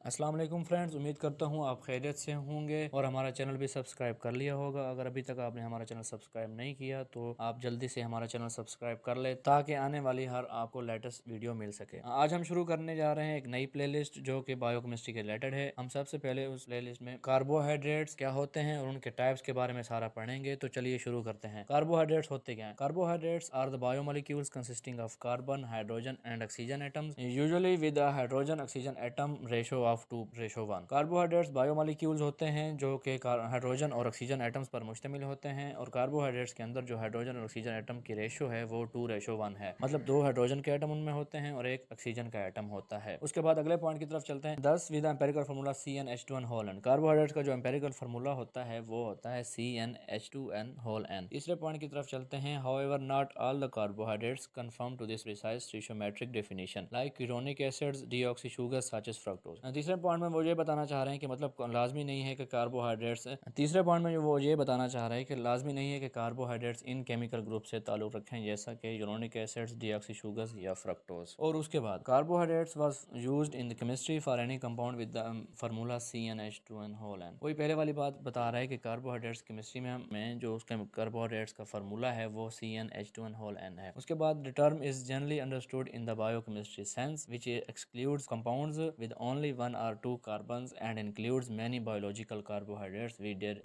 अस्सलाम वालेकुम फ्रेंड्स, उम्मीद करता हूँ आप खैरियत से होंगे और हमारा चैनल भी सब्सक्राइब कर लिया होगा। अगर अभी तक आपने हमारा चैनल सब्सक्राइब नहीं किया तो आप जल्दी से हमारा चैनल सब्सक्राइब कर ले ताकि आने वाली हर आपको लेटेस्ट वीडियो मिल सके। आज हम शुरू करने जा रहे हैं एक नई प्लेलिस्ट जो कि बायोकेमिस्ट्री के रिलेटेड है। हम सबसे पहले उस प्लेलिस्ट में कार्बोहाइड्रेट्स क्या होते हैं और उनके टाइप्स के बारे में सारा पढ़ेंगे। तो चलिए शुरू करते हैं। कार्बोहाइड्रेट्स होते क्या हैं? Carbohydrates are the biomolecules consisting of carbon, hydrogen and oxygen atoms, usually with a hydrogen oxygen atom ratio of 2:1। Carbohydrates biomolecules होते हैं जो कि हाइड्रोजन और ऑक्सीजन एटम्स पर मुश्तमिल होते हैं और कार्बोहाइड्रेट्स के अंदर जो हाइड्रोजन और ऑक्सीजन एटम की रेशो है वो 2:1 है। मतलब 2 हाइड्रोजन के एटम उनमें होते हैं और एक ऑक्सीजन का एटम होता है। उसके बाद अगले पॉइंट की तरफ चलते हैं। 10 with empirical formula CnH2n whole n। Carbohydrates का जो एम्पिरिकल फार्मूला होता है वो होता है CnH2n होल n। तीसरे पॉइंट की तरफ चलते हैं। However not all the carbohydrates confirm to this precise stoichiometric definition like ketonic acids, deoxy sugars such as fructose. तीसरे पॉइंट में वो ये बताना चाह रहे हैं कि मतलब लाजमी नहीं है कि कार्बोहाइड्रेट्स तीसरे पॉइंट में वो ये बताना चाह रहे हैं कि लाजमी नहीं है कि कार्बोहाइड्रेट्स इन केमिकल ग्रुप से ताल्लुक रखें जैसा कि यूरोनिक एसिड्स, डीऑक्सी शुगर्स या फ्रक्टोज। और उसके बाद carbohydrates was used in the chemistry for any compound with the formula CnH2n whole n। वही पहले वाली बात बता रहा है कि कार्बोहाइड्रेट्स केमिस्ट्री में जो उसके कार्बोहाइड्रेट्स का फार्मूला है वो CnH2n होल n है। उसके बाद the term is generally understood in the biochemistry sense which excludes compounds with only 1 or 2 carbons and includes many biological carbohydrates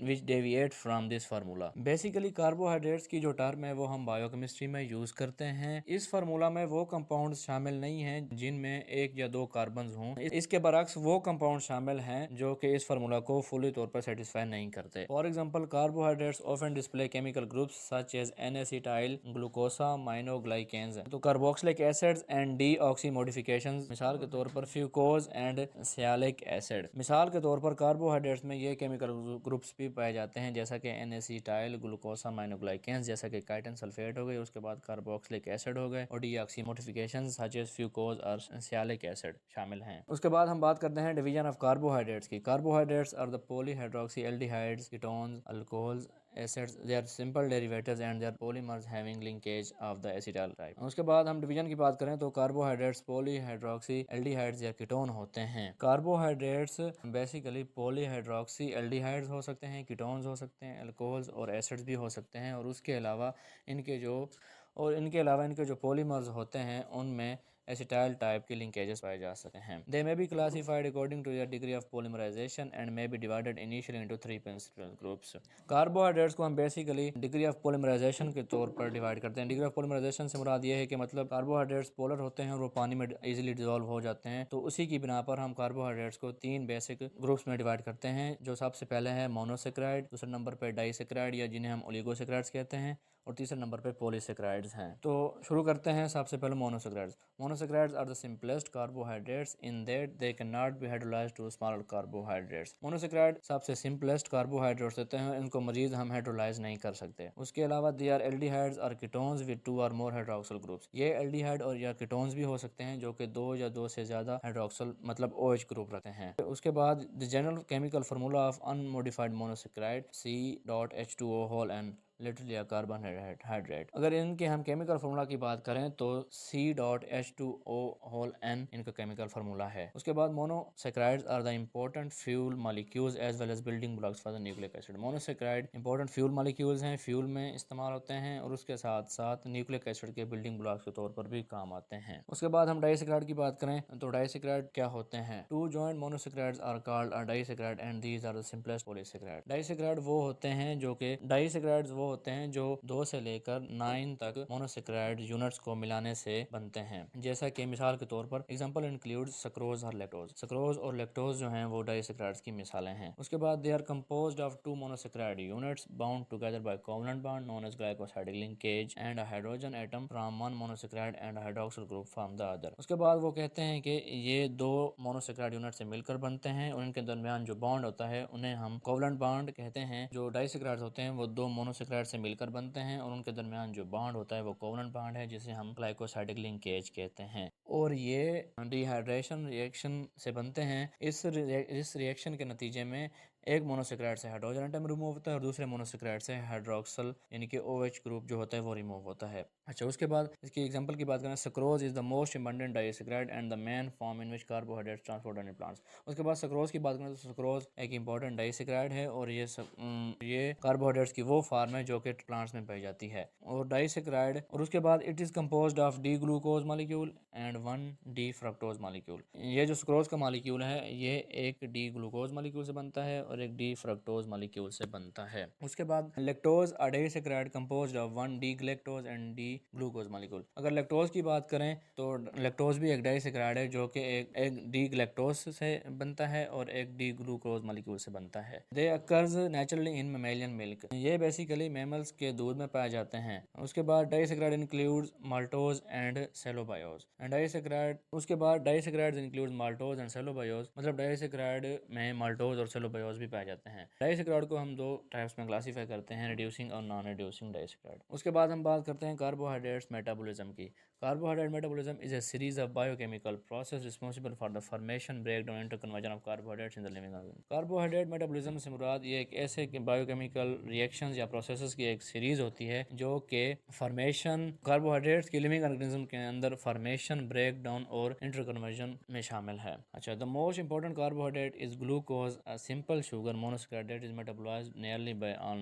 which deviate from this formula। Basically carbohydrates की जो term है वो हम biochemistry में use करते हैं। इस formula में वो कंपाउंड्स शामिल नहीं हैं जिनमें 1 या 2 कार्बन्स हों। इसके बरक्स वो कंपाउंड शामिल हैं जो कि इस फार्मूला को फुली तौर पर सेटिस्फाई नहीं करते। For example carbohydrates often display chemical groups such as N-acetyl glucosaminoglycans. तो carboxylic acids and deoxy modifications मिसाल के तौर पर फ्यूकोज एंड सियालिक एसिड। मिसाल के तौर पर कार्बोहाइड्रेट्स में ये केमिकल ग्रुप्स भी पाए जाते हैं जैसा कि N-acetyl ग्लूकोसामाइनोग्लाइकेन्स जैसा कि काइटन सल्फेट हो गए। उसके बाद कार्बोक्सिलिक एसिड हो गए और deoxy modifications such as fucose और सियालिक एसिड शामिल हैं। उसके बाद हम बात करते हैं डिवीजन ऑफ कार्बोहाइड्रेट्स की। Carbohydrates are the polyhydroxy aldehydes, ketones, alcohols, acids, they are simple derivatives and they are polymers having linkage of the acetyl type। उसके बाद हम डिवीजन की बात करें तो कार्बोहाइड्रेट्स पॉलीहाइड्रोक्सी एल्डिहाइड्स या कीटोन होते हैं। कार्बोहाइड्रेट्स बेसिकली पॉलीहाइड्रोक्सी एल्डिहाइड्स हो सकते हैं, कीटोन्स हो सकते हैं, अल्कोहल्स और एसिड्स भी हो सकते हैं और इनके अलावा इनके जो पॉलीमर्स होते हैं उनमें एसिटाइल टाइप के लिंकेजेस पाए जा सकते हैं। They may be classified according to their degree of polymerization and may be divided initially into 3 principal groups. Carbohydrates को हम बेसिकली डिग्री ऑफ पॉलीमराइजेशन के तौर पर डिवाइड करते हैं। डिग्री ऑफ पॉलीमराइजेशन से मुराद ये है कि मतलब कार्बोहाइड्रेट्स पोलर होते हैं और वो पानी में इजीली डिसॉल्व हो जाते हैं। तो उसी की बिना पर हम कार्बोहाइड्रेट्स को 3 बेसिक ग्रुप्स में डिवाइड करते हैं। जो सबसे पहले है मोनोसेक्राइड, दूसरे नंबर पर डाइसेक्राइड या जिन्हें हम ओलिगोसेक्राइड्स कहते हैं और तीसरे नंबर पे पॉलीसेक्राइड्स हैं। तो शुरू करते हैं सबसे पहले monosaccharides. Monosaccharides are the simplest carbohydrates in that they can not be hydrolysed to smaller carbohydrates. Monosaccharide सबसे सिंपलेस्ट कार्बोहाइड्रेट्स होते हैं, इनको मजीद हम हाइड्रोलाइज नहीं कर सकते। उसके अलावा दे आर एल्डिहाइड्स और कीटोन्स विद 2 और मोर हाइड्रोक्सिल ग्रुप्स। ये एल्डिहाइड और या कीटोन्स भी हो सकते हैं जो कि 2 या 2 से ज्यादा हाइड्रोक्सिल मतलब OH ग्रुप रखते हैं। उसके बाद the general chemical formula of unmodified monosaccharide C.H2O whole n literally carbon hydrate. अगर इनके हम केमिकल फार्मूला की बात करें तो C.H2O होल n इनका केमिकल फार्मूला है। उसके बाद monosaccharides are the important fuel molecules as well as building blocks for the nucleic acid. Monosaccharide important fuel molecules हैं, फ्यूल में इस्तेमाल होते हैं और उसके साथ साथ न्यूक्लिक एसिड के बिल्डिंग ब्लॉक्स के तौर पर भी काम आते हैं। उसके बाद हम डाइसेक्राइड की बात करें तो डाइसेक्राइड क्या होते हैं? 2 joint monosaccharides are called disaccharide and these are the simplest polysaccharide. Disaccharide वो होते हैं जो कि डाइसेक्राइड्स वो होते हैं जो 2 से लेकर 9 तक मोनोसेक्राइड यूनिट्स को मिलाने से बनते हैं। जैसा कि मिसाल के तौर पर एग्जांपल इंक्लूड्स सक्रोज और लैक्टोज। सक्रोज और लैक्टोज जो हैं वो डाइसेक्राइड्स की मिसालें हैं। उसके बाद they are composed of 2 monosaccharide units bound together by covalent bond known as glycosidic linkage and a hydrogen atom from one monosaccharide and hydroxyl group from the other. उसके बाद वो कहते हैं कि ये 2 मोनोसेक्राइड यूनिट से मिलकर बनते हैं और इनके दरमियान जो बॉन्ड होता है उन्हें हम कोवलेंट बॉन्ड कहते हैं। जो डाइसेक्राइड्स होते हैं वो 2 मोनोसेक्राइड से मिलकर बनते हैं और उनके दरमियान जो बॉन्ड होता है वो कोवलेंट बॉन्ड है जिसे हम ग्लाइकोसाइडिक लिंकेज कहते हैं और ये डिहाइड्रेशन रिएक्शन से बनते हैं। इस रिएक्शन के नतीजे में एक मोनोसेक्राइड से हाइड्रोजन एटम रिमूव होता है और दूसरे मोनोसेक्राइड से हाइड्रोक्सल यानी कि OH ग्रुप जो होता है वो रिमूव होता है। अच्छा, उसके बाद इसकी एग्जांपल की बात करें, sucrose is the most abundant disaccharide and the main form in which carbohydrates transported in plants. उसके बाद सक्रोज की बात करें तो सक्रोज एक इंपॉर्टेंट डाइसेक्राइड है और ये कार्बोहाइड्रेट्स की वो फॉर्म है जो कि प्लांट्स में पाई जाती है और डाइसेक्राइड। और उसके बाद it is composed of D glucose molecule and 1 D fructose molecule. ये जो सक्रोज का मॉलिक्यूल है ये एक डी ग्लूकोज मॉलिक्यूल से बनता है और एक डी फ्रक्टोज मॉलिक्यूल से बनता है। उसके बाद lactose a disaccharide composed of 1 D galactose and D glucose molecule. अगर लैक्टोज की बात करें तो लैक्टोज भी एक डाइसेक्राइड है जो कि एक डी ग्लैक्टोज से बनता है और एक डी ग्लूकोज मॉलिक्यूल से बनता है। They occurs naturally in mammalian milk. ये बेसिकली मैमल्स के दूध में पाए जाते हैं। उसके बाद disaccharide includes maltose and cellobiose and disaccharide. उसके बाद disaccharides includes maltose and cellobiose, मतलब डाइसेक्राइड में माल्टोज और सेलोबायोज भी पाए जाते हैं। डाइसेक्राइड को हम दो टाइप्स में क्लासीफाई करते हैं, रिड्यूसिंग और नॉन रिड्यूसिंग डाइसेक्राइड। उसके बाद हम बात करते हैं कार्बोहाइड्रेट्स मेटाबॉलिज्म की। Carbohydrate metabolism is a series of biochemical process responsible for the formation, breakdown, interconversion of carbohydrates in the living organ. Carbohydrate metabolism से मुराद ये एक ऐसे बायोकेमिकल रिएक्शंस या प्रोसेसेस की एक सीरीज होती है जो कि फॉर्मेशन, कार्बोहाइड्रेट्स की लिविंग ऑर्गेनिज्म के अंदर फॉर्मेशन, ब्रेकडाउन और इंटरकन्वर्जन में शामिल है। अच्छा, the most important carbohydrate is glucose, a simple sugar monosaccharide that is metabolized nearly by all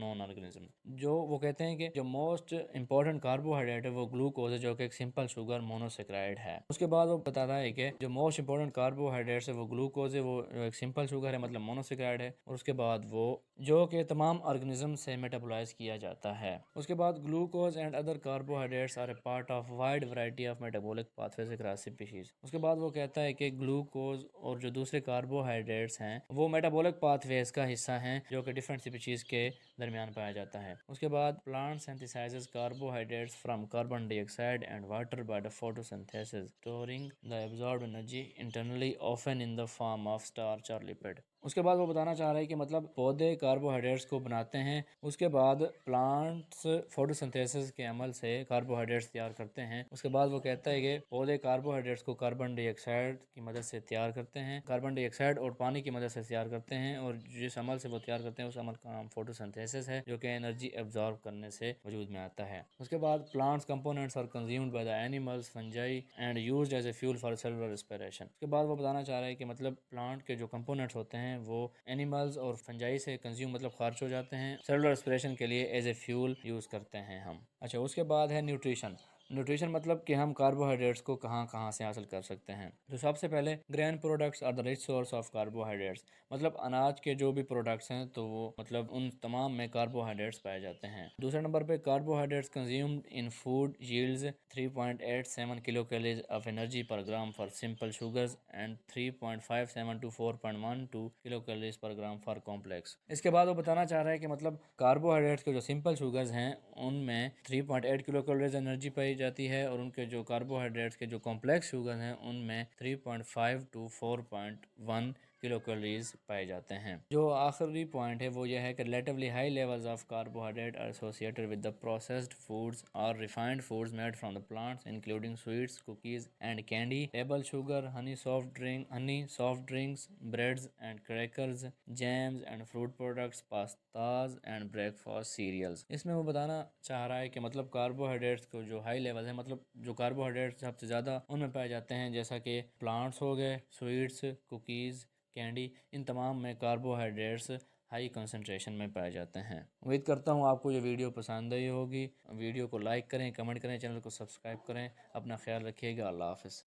known organism. जो वो कहते हैं कि जो मोस्ट इंपॉर्टेंट कार्बोहाइड्रेट है वो ग्लूकोज है जो कि एक सिंपल शुगर मोनोसैकेराइड है। उसके बाद वो बताता है कि जो मोस्ट इंपॉर्टेंट कार्बोहाइड्रेट्स है वो ग्लूकोज है, वो एक सिंपल शुगर है मतलब मोनोसैकेराइड है, और उसके बाद वो जो कि तमाम ऑर्गेनिज्म से मेटाबोलाइज किया जाता है। उसके बाद glucose and other carbohydrates are a part of wide variety of metabolic pathways across species. उसके बाद वो कहता है कि ग्लूकोज और जो दूसरे कार्बोहाइड्रेट्स हैं वो मेटाबॉलिक पाथवेज का हिस्सा हैं जो कि डिफरेंट स्पीशीज के दरमियान पाया जाता है। उसके बाद plant synthesises carbohydrates from carbon dioxide and water by the photosynthesis, storing the absorbed energy internally often in the form of starch और लिपिड। उसके बाद वो बताना चाह रहा है कि मतलब पौधे कार्बोहाइड्रेट्स को बनाते हैं, उसके बाद प्लांट्स फोटोसिंथेसिस के अमल से कार्बोहाइड्रेट्स तैयार करते हैं। उसके बाद वो कहता है कि पौधे कार्बोहाइड्रेट्स को कार्बन डाइऑक्साइड की मदद से तैयार करते हैं, कार्बन डाइऑक्साइड और पानी की मदद से तैयार करते हैं, और जिस अमल से वो तैयार करते हैं उस अमल का नाम फोटोसिंथेसिस है जो कि एनर्जी एब्जॉर्ब करने से वजूद में आता है। उसके बाद plants components are consumed by the animals, fungi and used as a fuel for cellular respiration. उसके बाद वो बताना चाह रहा है कि मतलब प्लांट के जो कंपोनेंट्स होते हैं वो एनिमल्स और फंजाई से कंज्यूम मतलब खर्च हो जाते हैं, सेलुलर रेस्पिरेशन के लिए एज ए फ्यूल यूज़ करते हैं हम। अच्छा, उसके बाद है न्यूट्रिशन। न्यूट्रिशन मतलब कि हम कार्बोहाइड्रेट्स को कहाँ कहाँ से हासिल कर सकते हैं। तो सबसे पहले grain products are the rich source of carbohydrates, मतलब अनाज के जो भी प्रोडक्ट्स हैं तो वो मतलब उन तमाम में कार्बोहाइड्रेट्स पाए जाते हैं। दूसरे नंबर पे carbohydrates consumed in food yields 3.87 kilo calories of energy per gram for simple sugars and 3.57 to 4.12 kilo calories per gram for complex. इसके बाद वो बताना चाह रहा है कि मतलब कार्बोहाइड्रेट्स के जो सिंपल शुगर्स हैं उनमें 3.8 किलो कैलोरीज एनर्जी पाई जाती है, और उनके जो कार्बोहाइड्रेट्स के जो कॉम्प्लेक्स शुगर हैं उनमें 3.5 टू 4.1 किलो कैलोरीज पाए जाते हैं। जो आखिरी पॉइंट है वो यह है कि relatively high levels of carbohydrate are associated with the processed foods और refined foods made from the plants including sweets, cookies and candy, table sugar, honey soft drinks, breads and crackers, jams and fruit products, pastas and breakfast cereals. इसमें वो बताना चाह रहा है कि मतलब carbohydrates को जो हाई लेवल है, मतलब जो कार्बोहाइड्रेट्स सबसे ज़्यादा उनमें पाए जाते हैं जैसा कि प्लांट्स हो गए, स्वीट्स, कुकीज़, कैंडी, इन तमाम में कार्बोहाइड्रेट्स हाई कंसंट्रेशन में पाए जाते हैं। उम्मीद करता हूँ आपको ये वीडियो पसंद आई होगी। वीडियो को लाइक करें, कमेंट करें, चैनल को सब्सक्राइब करें। अपना ख्याल रखिएगा। अल्लाह हाफ़िज़।